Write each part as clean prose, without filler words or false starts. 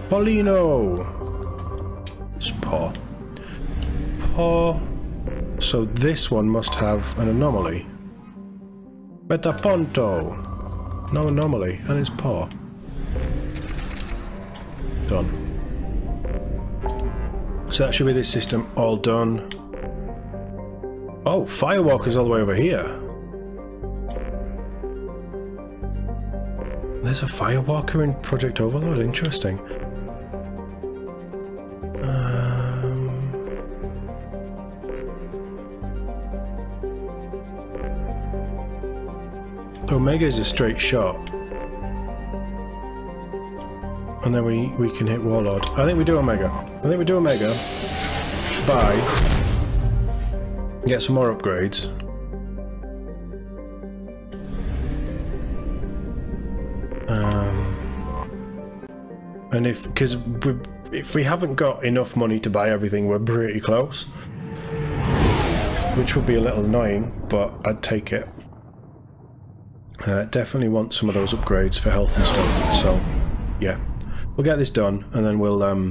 Polino! It's paw. Paw. So this one must have an anomaly. Metaponto! No anomaly, and it's paw. Done. So that should be this system all done. Oh, Firewalker's all the way over here. There's a Firewalker in Project Overlord? Interesting. Omega is a straight shot. And then we can hit Warlord. I think we do Omega. Bye. Get some more upgrades. And because if we haven't got enough money to buy everything, we're pretty close. Which would be a little annoying, but I'd take it. Definitely want some of those upgrades for health and stuff, so yeah. We'll get this done, and then we'll go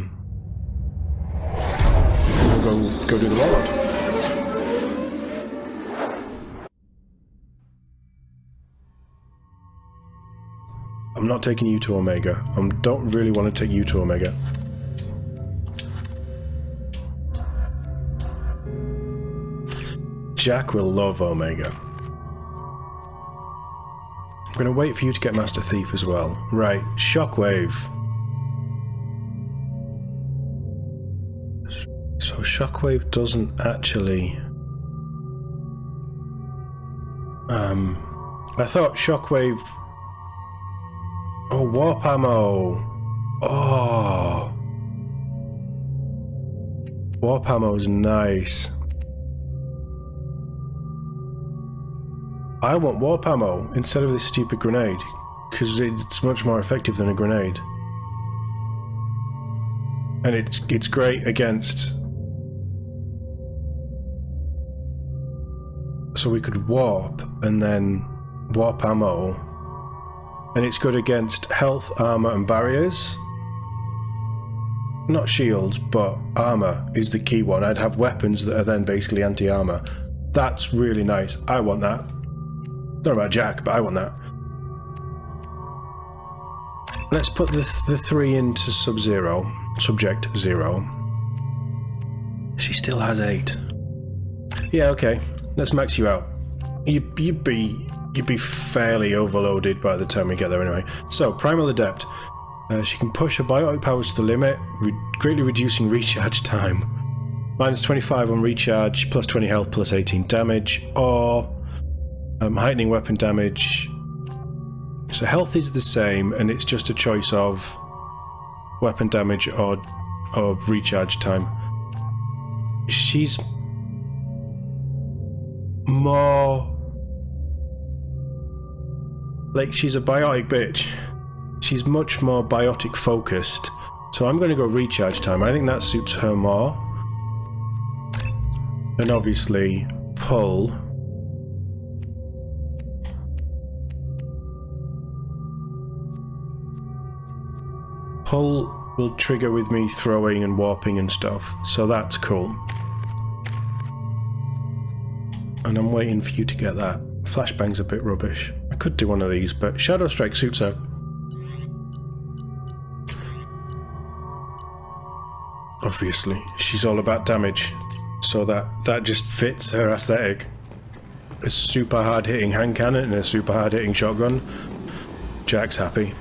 do the Warlord. I'm not taking you to Omega. I don't really want to take you to Omega. Jack will love Omega. I'm going to wait for you to get Master Thief as well. Right, Shockwave. So Shockwave doesn't actually... I thought Shockwave... Oh, Warp Ammo! Oh! Warp Ammo is nice. I want Warp Ammo instead of this stupid grenade, because it's much more effective than a grenade. And it's great against... So we could warp, and then Warp Ammo. And it's good against health, armor, and barriers. Not shields, but armor is the key one. I'd have weapons that are then basically anti-armor. That's really nice. I want that. Don't know about Jack, but I want that. Let's put the 3 into Sub-Zero. Subject 0. She still has 8. Yeah, okay. Let's max you out. You'd be fairly overloaded by the time we get there anyway. So, Primal Adept. She can push her biotic powers to the limit, greatly reducing recharge time. Minus 25 on recharge, plus 20 health, plus 18 damage, or heightening weapon damage. So health is the same, and it's just a choice of weapon damage or recharge time. She's more... like, she's a biotic bitch. She's much more biotic focused. So I'm going to go recharge time. I think that suits her more. And obviously, pull. Pull will trigger with me throwing and warping and stuff. So that's cool. And I'm waiting for you to get that. Flashbang's a bit rubbish. I could do one of these, but Shadow Strike suits her. Obviously, she's all about damage, so that just fits her aesthetic. A super hard-hitting hand cannon and a super hard-hitting shotgun. Jack's happy.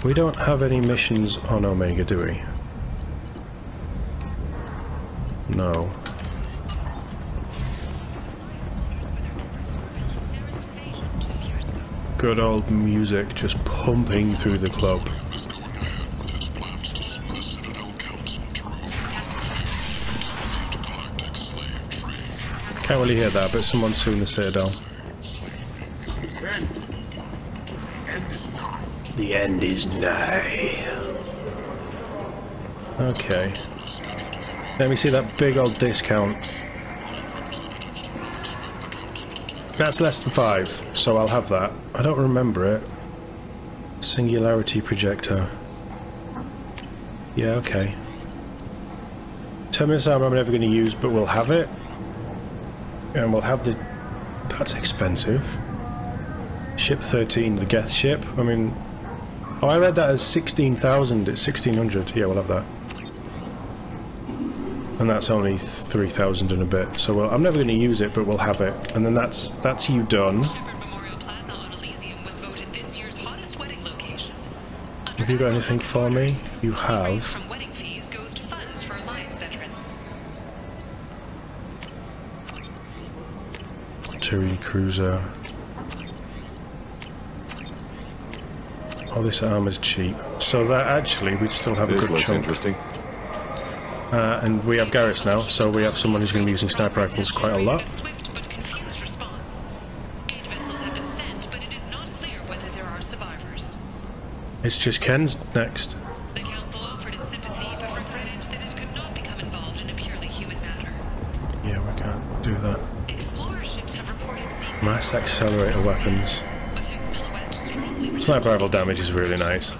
We don't have any missions on Omega, do we? No. Good old music just pumping through the club. Can't really hear that, but someone's suing the Citadel. The end is nigh. Okay. Let me see that big old discount. That's less than 5, so I'll have that. I don't remember it. Singularity projector. Yeah, okay. Terminus armor I'm never going to use, but we'll have it. And we'll have the... That's expensive. Ship 13, the Geth ship. I mean... Oh, I read that as 16,000. It's 1,600. Yeah, we'll have that. And that's only 3,000 and a bit. So I'm never going to use it, but we'll have it. And then that's you done. Have you got anything for me? You have. Terry Cruiser. Oh, this armor's cheap. So that actually we'd still have a good chunk. Interesting. And we have Garrus now, so we have someone who's going to be using sniper rifles quite a lot. It's just Ken's next. The Council offered its sympathy, but regretted that it could not become involved in a purely human matter. Yeah, we can't do that. Explorer ships have reported seeing Mass accelerator weapons. but whose silhouette strongly Sniper rifle damage is really nice.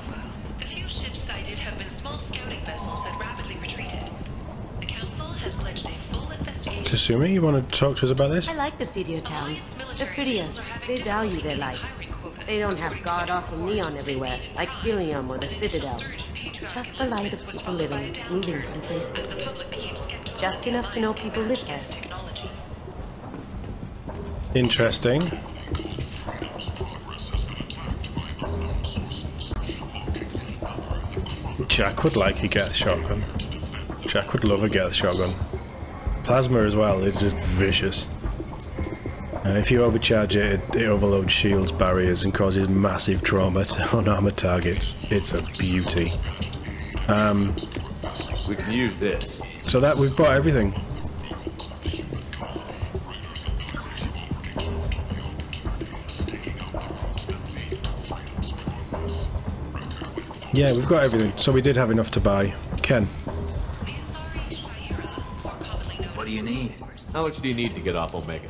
The few ships sighted have been small scouting vessels that rapidly retreated. The Council has pledged a full investigation. Kasumi, you want to talk to us about this? I like the seedier towns. They're prettier. They value their light. They don't have god-awful neon everywhere, like Ilium or the Citadel. Just the light of people living, moving from place to place. Just enough to know people live there. Interesting. Jack would like a Geth shotgun. Jack would love a Geth shotgun. Plasma as well, it's just vicious. If you overcharge it, it overloads shields, barriers, and causes massive trauma to unarmored targets. It's a beauty. We can use this. So that we've bought everything. Yeah, we've got everything. So we did have enough to buy. Ken. What do you need? How much do you need to get off Omega?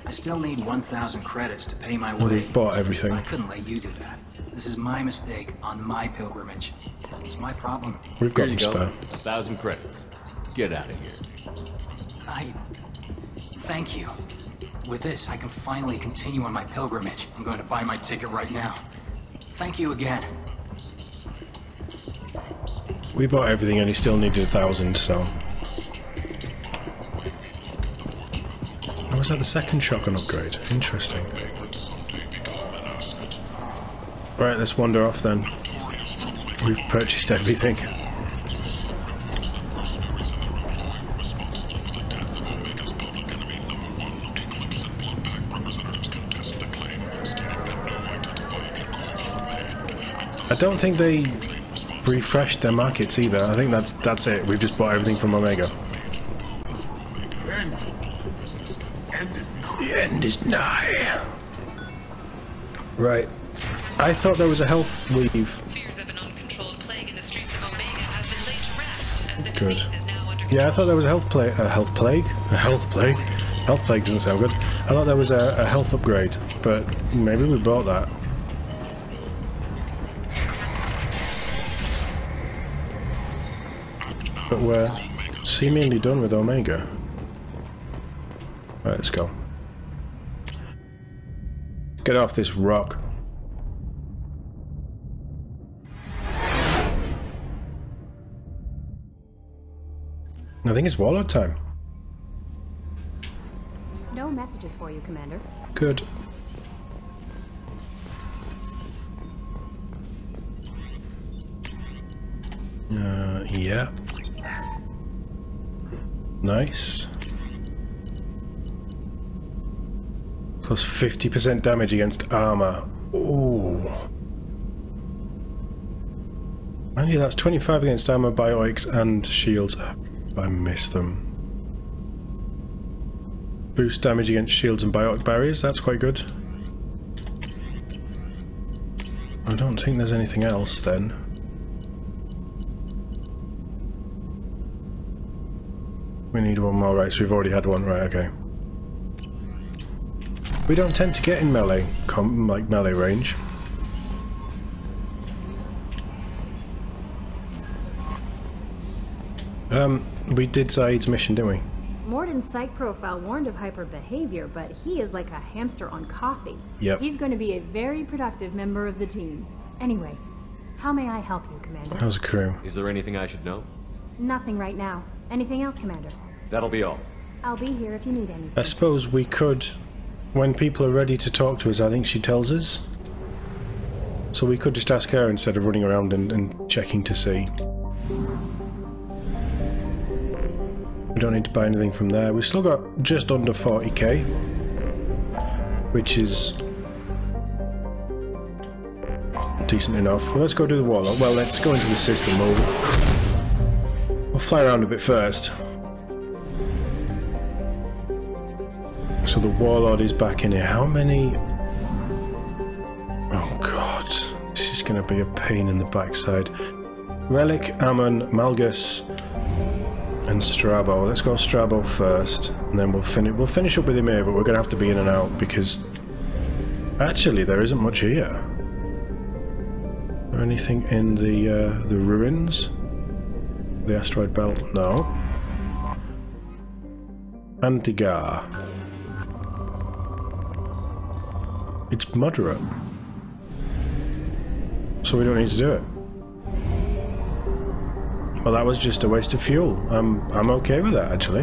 I still need 1,000 credits to pay my Well, way. we've bought everything. I couldn't let you do that. This is my mistake on my pilgrimage. It's my problem. We've got Here them you go. spare. 1,000 credits. Get out of here. Thank you. With this, I can finally continue on my pilgrimage. I'm going to buy my ticket right now. Thank you again. We bought everything and he still needed 1,000, so... Oh, was that the second shotgun upgrade? Interesting. Right, let's wander off then. We've purchased everything. I don't think they refreshed their markets either. I think that's it. We've just bought everything from Omega. The end is nigh. Right. I thought there was a health leave. Fears of an uncontrolled plague in the streets of Omega have been laid to rest as the Good. disease is now under Yeah, I thought there was a health plague. A health plague? A health plague? Health plague doesn't sound good. I thought there was a health upgrade, but maybe we bought that. But we're seemingly done with Omega. Right, let's go. Get off this rock. I think it's Warlord time. No messages for you, Commander. Good. Yeah. Nice. Plus 50% damage against armor. Ooh. And yeah, that's 25 against armor, biotics, and shields. I missed them. Boost damage against shields and biotic barriers. That's quite good. I don't think there's anything else then. We need one more, right? So we've already had one, right? Okay. We don't tend to get in melee, like melee range. We did Zaid's mission, didn't we? Morden's psych profile warned of hyper behavior, but he is like a hamster on coffee. Yep. He's going to be a very productive member of the team. Anyway, how may I help you, Commander? How's the crew? Is there anything I should know? Nothing right now. Anything else, Commander? That'll be all. I'll be here if you need anything. I suppose we could, when people are ready to talk to us, I think she tells us. So we could just ask her instead of running around and checking to see. We don't need to buy anything from there. We've still got just under 40k, which is decent enough. Well, let's go do the warlock. Well, let's go into the system. We'll fly around a bit first. So the warlord is back in here. How many? Oh god, this is going to be a pain in the backside. Relic, Ammon, Malgus, and Strabo. Let's go Strabo first, and then we'll finish up with him here. But we're going to have to be in and out because actually there isn't much here. Or anything in the ruins? The asteroid belt? No. Antigar. It's moderate, so we don't need to do it. Well, that was just a waste of fuel. I'm okay with that, actually.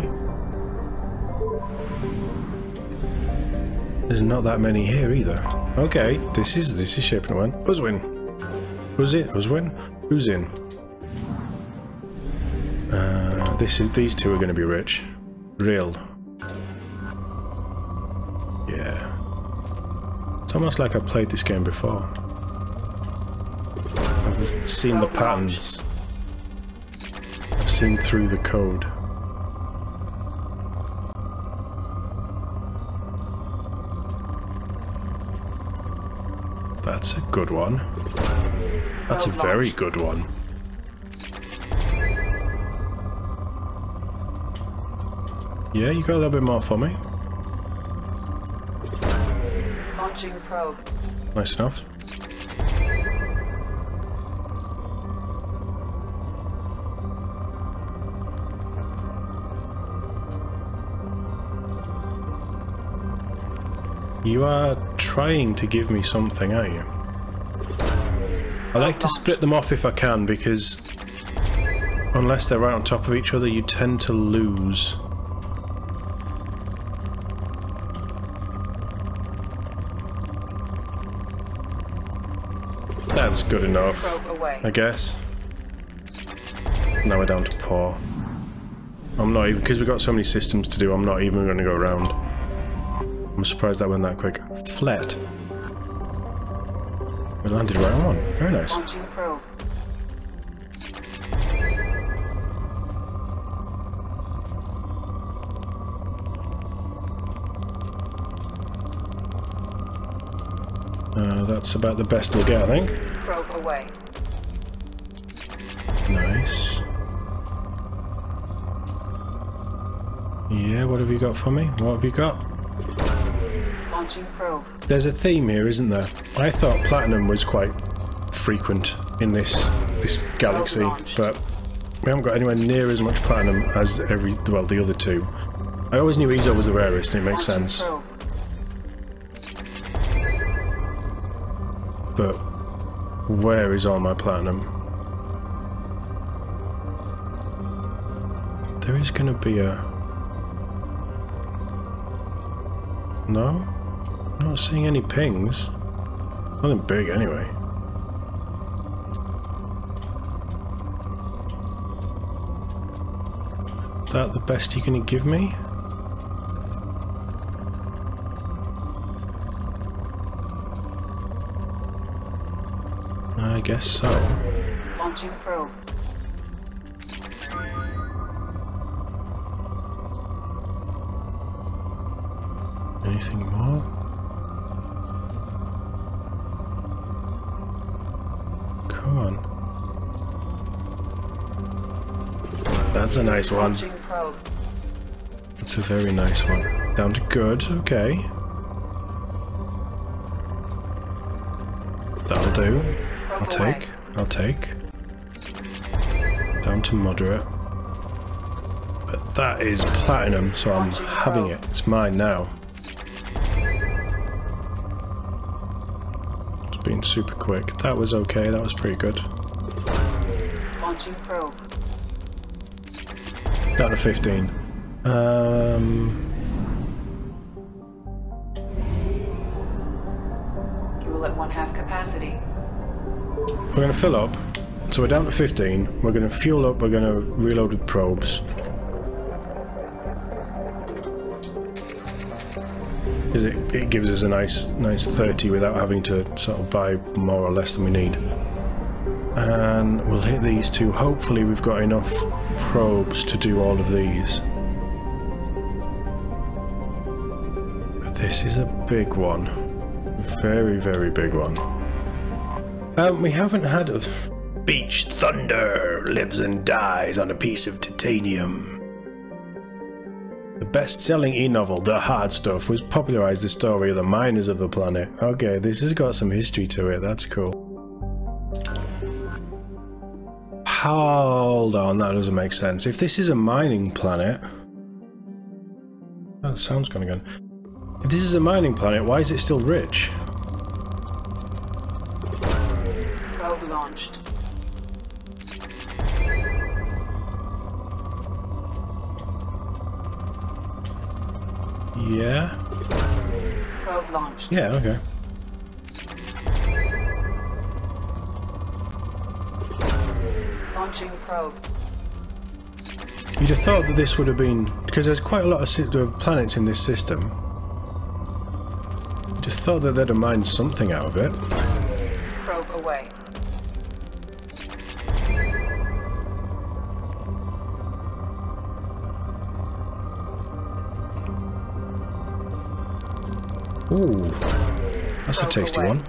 There's not that many here either. Okay, this is shaping to win. Uzwin. Who's it? Uzwin? Who's in? These two are going to be rich. Real. Yeah. It's almost like I've played this game before. I've seen the patterns. I've seen through the code. That's a good one. That's a very good one. Yeah, you got a little bit more for me. Launching probe. Nice enough. You are trying to give me something, aren't you? I like to split them off if I can, because unless they're right on top of each other, you tend to lose. That's good enough, I guess. Now we're down to poor. I'm not even, because we've got so many systems to do, I'm not even going to go around. I'm surprised that went that quick. Flat. We landed right on one. Very nice. Launching probe. That's about the best we'll get, I think. Probe away. Nice. Yeah, what have you got for me? What have you got? Launching probe. There's a theme here, isn't there? I thought platinum was quite frequent in this galaxy, but we haven't got anywhere near as much platinum as the other two. I always knew Ezo was the rarest, and it makes sense. Probe. But where is all my platinum? There is going to be a... No? Not seeing any pings. Nothing big anyway. Is that the best you're going to give me? I guess so. Launching probe. Anything more? Come on. That's a nice one. Launching probe. That's a very nice one. Down to good, okay. That'll do. Probe. I'll take. Away. I'll take. Down to moderate. Down to good. Okay. That'll do. I'll take. I'll take. Down to moderate. Probe away. Down to moderate. That is platinum, so I'm having it. It's mine now. It's been super quick. That was okay, that was pretty good. Launching probe. Down to 15. Fuel at 1/2 capacity. We're going to fill up. So we're down to 15. We're going to fuel up. We're going to reload with probes. Because it gives us a nice 30 without having to sort of buy more or less than we need. And we'll hit these two. Hopefully we've got enough probes to do all of these. But this is a big one. Very, very big one. We haven't had a... Beach Thunder lives and dies on a piece of titanium. The best-selling e-novel, The Hard Stuff, was popularized the story of the miners of the planet. Okay, this has got some history to it, that's cool. Hold on, that doesn't make sense. If this is a mining planet... Oh, sound's gone again. If this is a mining planet, why is it still rich? Probe launched. Yeah? Probe launched. Yeah, okay. Launching probe. You'd have thought that this would have been... Because there's quite a lot of planets in this system. You'd have thought that they'd have mined something out of it. Probe away. Ooh, that's a tasty one.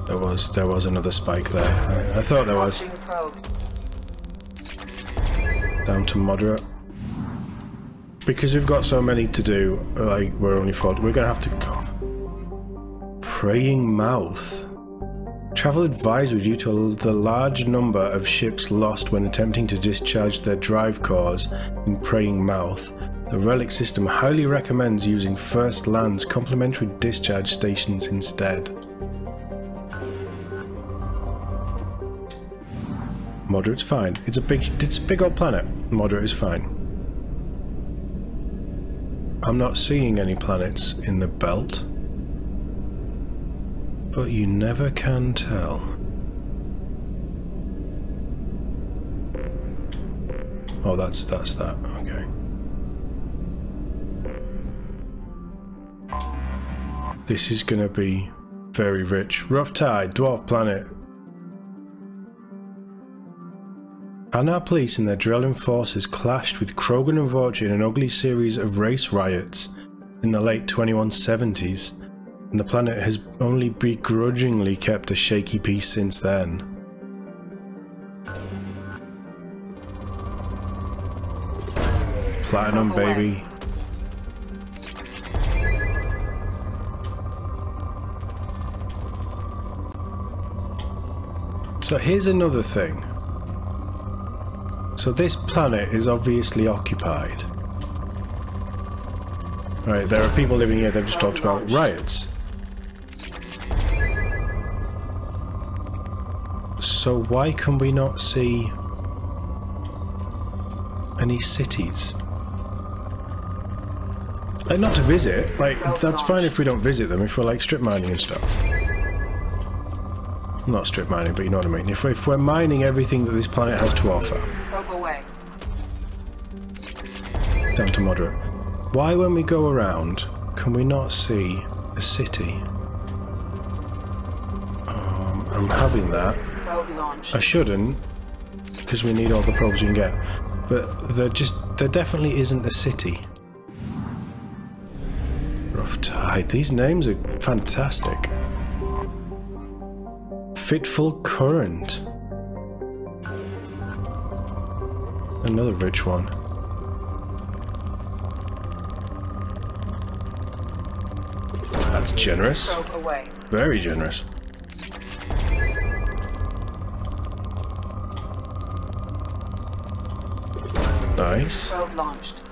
There was another spike there. I thought there was. Down to moderate. Because we've got so many to do, like we're only 4. We're gonna have to go. Praying Mouth. Travel advisory due to the large number of ships lost when attempting to discharge their drive cores in Praying Mouth. The relic system highly recommends using First Land's complementary discharge stations instead. Moderate's fine. It's a big old planet. Moderate is fine. I'm not seeing any planets in the belt, but you never can tell. Oh, that's that. Okay. This is gonna be very rich. Rough Tide, dwarf planet. Hanar police and their Drellin forces clashed with Krogan and Vorcha in an ugly series of race riots in the late 2170s, and the planet has only begrudgingly kept a shaky peace since then. Platinum, baby. So here's another thing. So this planet is obviously occupied. Right, there are people living here, they've just talked about riots. So why can we not see any cities? Like, not to visit, like, that's fine if we don't visit them, if we're like strip mining and stuff. Not strip mining, but you know what I mean. If we're mining everything that this planet has to offer. Away. Down to moderate. Why, when we go around, can we not see a city? I'm having that. I shouldn't, because we need all the probes we can get. But there definitely isn't a city. Rough Tide. These names are fantastic. Fitful Current. Another rich one. That's generous. Very generous. Nice. Probe launched.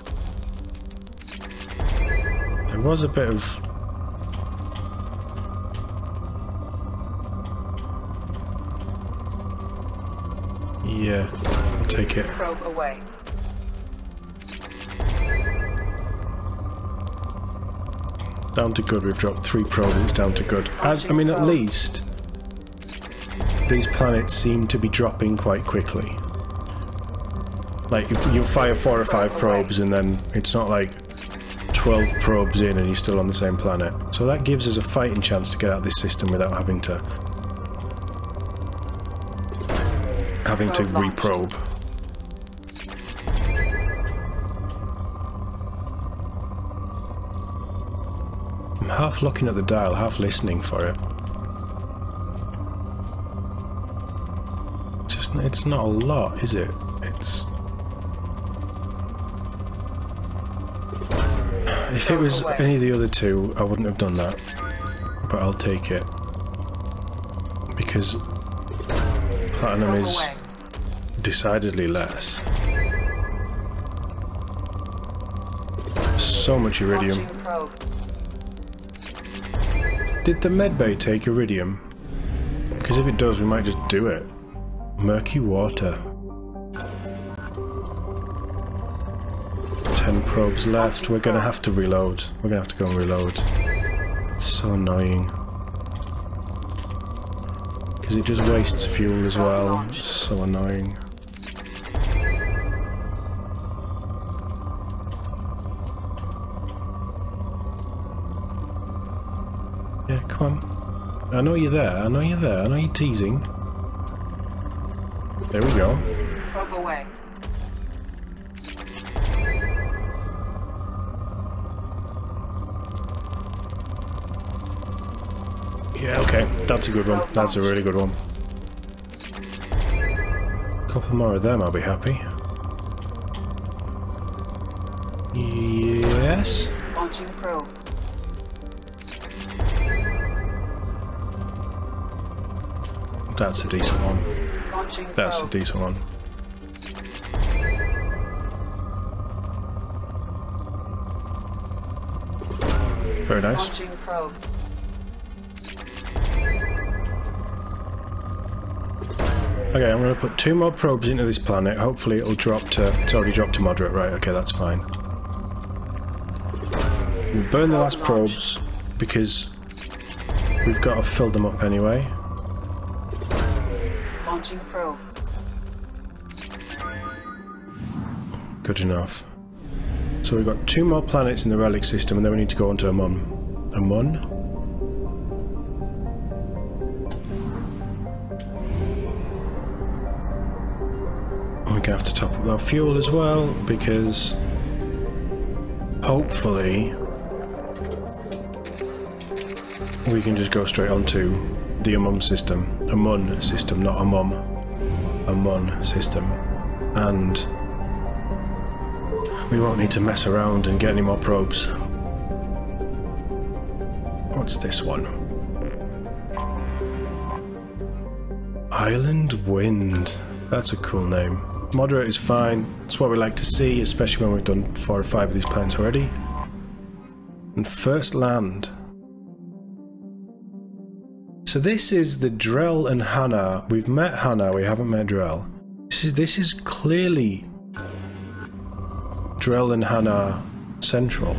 There was a bit of... Yeah, I'll take it. Probe away. Down to good, we've dropped 3 probes, it's down to good. I mean, at least these planets seem to be dropping quite quickly. Like, you'll fire 4 or 5 probes and then it's not like 12 probes in and you're still on the same planet. So that gives us a fighting chance to get out of this system without having to reprobe. I'm half looking at the dial, half listening for it. It's not a lot, is it? It's... If it was any of the other 2, I wouldn't have done that. But I'll take it. Because platinum is decidedly less. So much iridium. Did the medbay take iridium? Because if it does, we might just do it. Murky water. 10 probes left. We're gonna have to reload. We're gonna have to go and reload. It's so annoying. Because it just wastes fuel as well. It's so annoying. Yeah, come on. I know you're there. I know you're there. I know you're teasing. There we go. Probe away. Yeah, okay. That's a good one. That's a really good one. A couple more of them, I'll be happy. Yes. Launching probe. That's a decent one. Launching That's a probe. decent one. Very nice. Launching probe. Okay, I'm going to put 2 more probes into this planet. Hopefully it'll drop to... It's already dropped to moderate, right? Okay, that's fine. We'll burn the last probes because we've got to fill them up anyway. Launching probe. Good enough. So we've got 2 more planets in the relic system and then we need to go on to Amun. Amun? We're going to have to top up our fuel as well because hopefully we can just go straight onto the Amun system. Amun system, not Amum. Amun system. And we won't need to mess around and get any more probes. What's this one? Island Wind. That's a cool name. Moderate is fine. It's what we like to see, especially when we've done 4 or 5 of these planets already. And first land. So this is the Drell and Hannah. We've met Hannah, we haven't met Drell. This is clearly Drell and Hannah Central.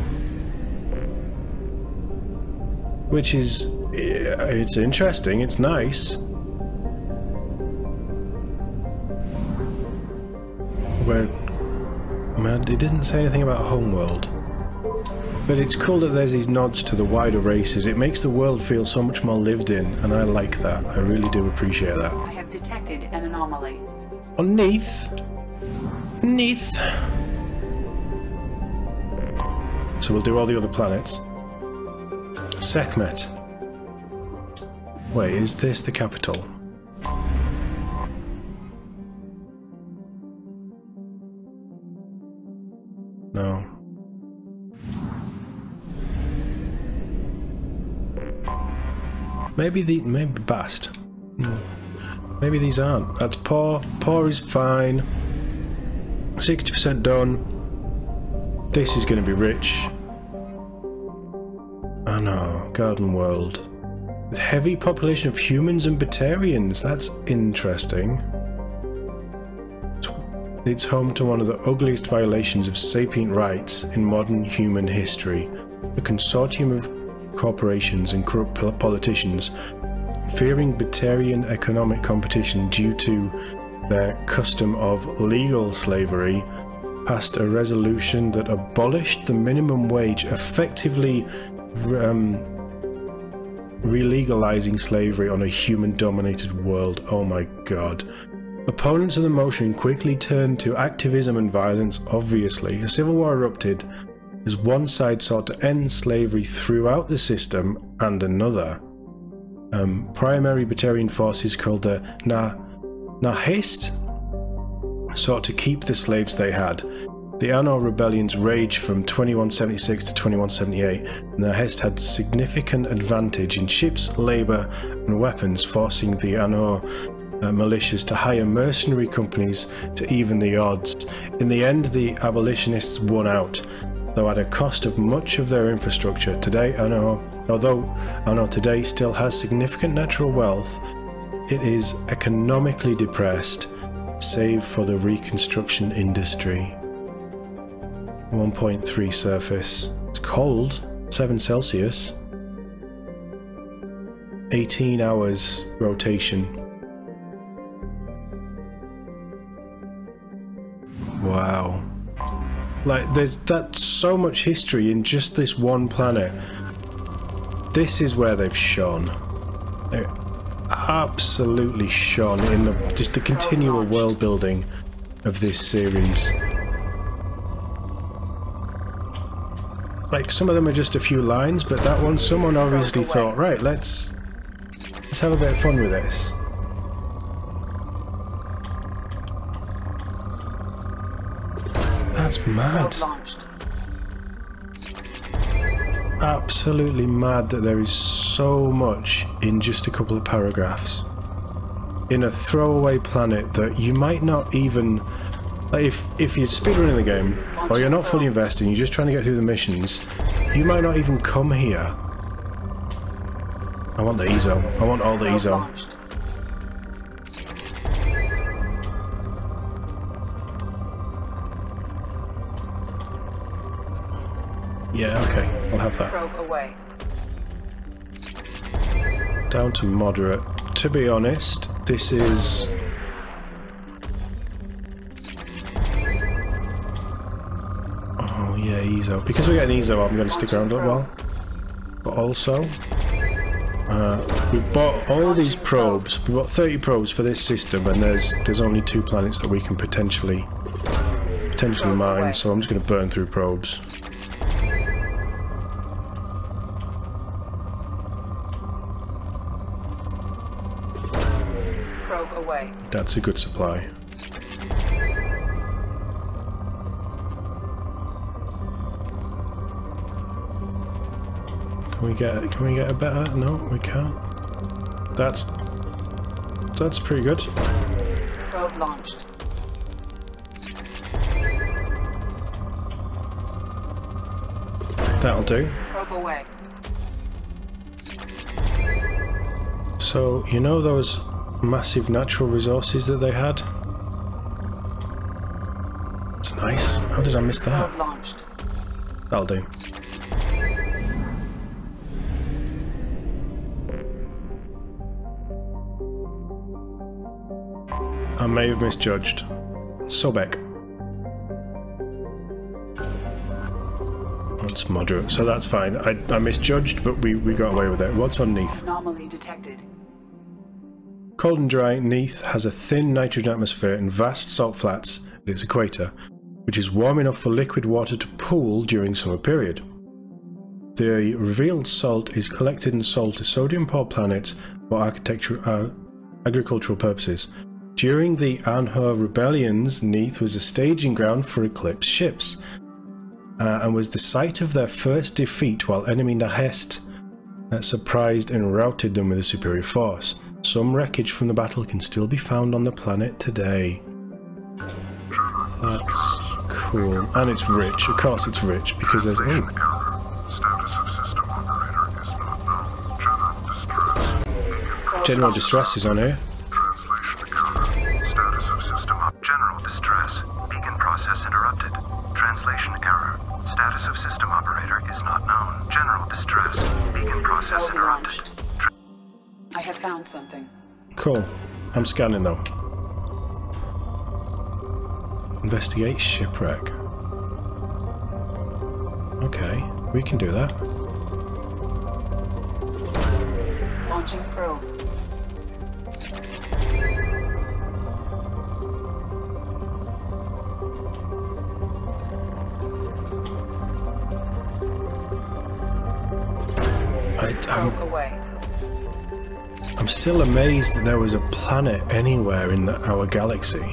Which is... it's interesting, it's nice. Where... I mean, it didn't say anything about Homeworld. But it's cool that there's these nods to the wider races. It makes the world feel so much more lived in, and I like that. I really do appreciate that. I have detected an anomaly. Neath. Neath. So we'll do all the other planets. Sekhmet. Wait, is this the capital? No. Maybe Bast. Maybe these aren't. That's Paw. Paw is fine. 60% done. This is going to be rich. I know, Garden World. With heavy population of humans and Batarians. That's interesting. It's home to one of the ugliest violations of sapient rights in modern human history. A consortium of corporations and corrupt politicians, fearing Batarian economic competition due to their custom of legal slavery, passed a resolution that abolished the minimum wage, effectively relegalizing slavery on a human-dominated world. Oh my god. Opponents of the motion quickly turned to activism and violence. Obviously, a civil war erupted as one side sought to end slavery throughout the system and another. Primary Batarian forces called the Nahist sought to keep the slaves they had. The armour rebellions raged from 2176 to 2178, and the Nahist had significant advantage in ships, labour and weapons, forcing the armour militias to hire mercenary companies to even the odds. In the end, the abolitionists won out, though at a cost of much of their infrastructure. Today, although Armour today still has significant natural wealth, it is economically depressed, save for the reconstruction industry. 1.3 surface. It's cold, 7 Celsius. 18 hours rotation. Wow. Like, that's so much history in just this one planet. This is where they've shone. They've absolutely shone in just the continual world building of this series. Like, some of them are just a few lines, but that one, someone obviously thought, right, let's have a bit of fun with this. That's mad. Absolutely mad that there is so much in just a couple of paragraphs. In a throwaway planet that you might not even... Like, if you're speedrunning the game, or you're not fully invested and you're just trying to get through the missions, you might not even come here. I want the EZO. I want all the EZO. Yeah, okay. I'll have that. Down to moderate. To be honest, this is... Oh yeah, EZO. Because we get an EZO, I'm going to stick around a little while. But also, we've bought all these probes. We've got 30 probes for this system, and there's only 2 planets that we can potentially mine. So I'm just going to burn through probes. That's a good supply. Can we get a better? No, we can't. That's pretty good. Probe launched. That'll do. Probe away. So, you know those massive natural resources that they had? That's nice. How did I miss that? Probe launched. That'll do. I may have misjudged. Sobek. That's moderate, so that's fine. I misjudged, but we got away with it. What's on Neath? Anomaly detected. Cold and dry, Neath has a thin nitrogen atmosphere and vast salt flats at its equator, which is warm enough for liquid water to pool during summer period. The revealed salt is collected and sold to sodium-poor planets for agricultural purposes. During the Armour rebellions, Neath was a staging ground for Eclipse ships, and was the site of their first defeat while enemy Nahist surprised and routed them with a superior force. Some wreckage from the battle can still be found on the planet today. That That's cool. And it's rich. Of course it's rich, because there's... Ooh. General distress is on here. General distress. Beacon process interrupted. Translation error. Status of system operator is not known. General distress. Beacon process Probe interrupted. launched. I have found something. Cool. I'm scanning though. Investigate shipwreck. Okay, we can do that. Launching probe. Probe away. I'm still amazed that there was a planet anywhere in our galaxy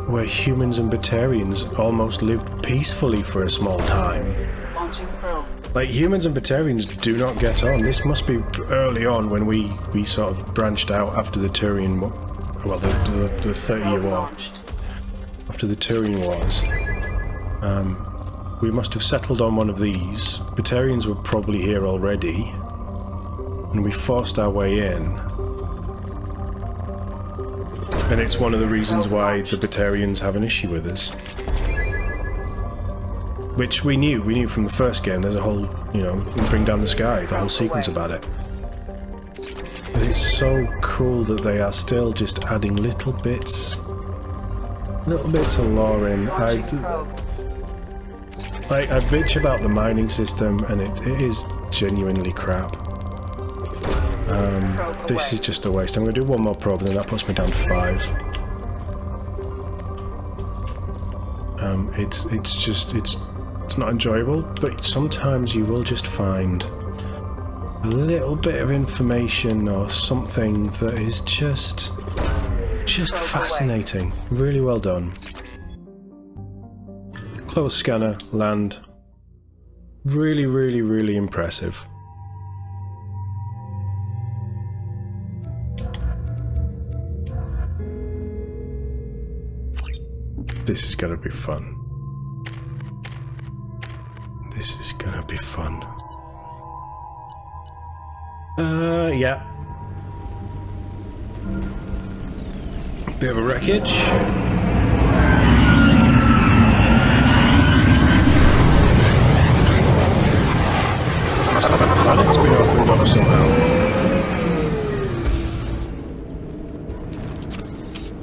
where humans and Batarians almost lived peacefully for a small time. Launching probe. Like, humans and Batarians do not get on. This must be early on when we sort of branched out after the Turian, well, the 30-year war. Launched. After the Turian Wars. We must have settled on one of these. Batarians were probably here already. And we forced our way in. And it's one of the reasons why the Batarians have an issue with us. Which we knew from the first game. There's a whole, you know, Bring Down the Sky, the whole sequence about it. But it's so cool that they are still just adding little bits of lore in. I bitch about the mining system, and it is genuinely crap. This is just a waste. I'm going to do one more probe, and then that puts me down to 5. It's not enjoyable, but sometimes you will just find a little bit of information or something that is just fascinating. Really well done. Close scanner, land. Really, really, really impressive. This is gonna be fun. This is gonna be fun. Yeah. Bit of a wreckage. Looks like the planet's been opened up somehow.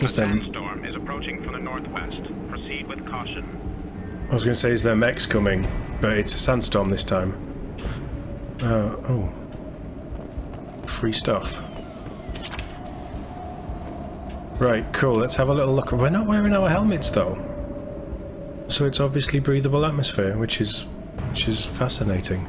Sandstorm is approaching from the northwest. Proceed with caution. I was going to say, is there mechs coming? But it's a sandstorm this time. Oh. Free stuff. Right, cool. Let's have a little look. We're not wearing our helmets though. So it's obviously breathable atmosphere, which is fascinating.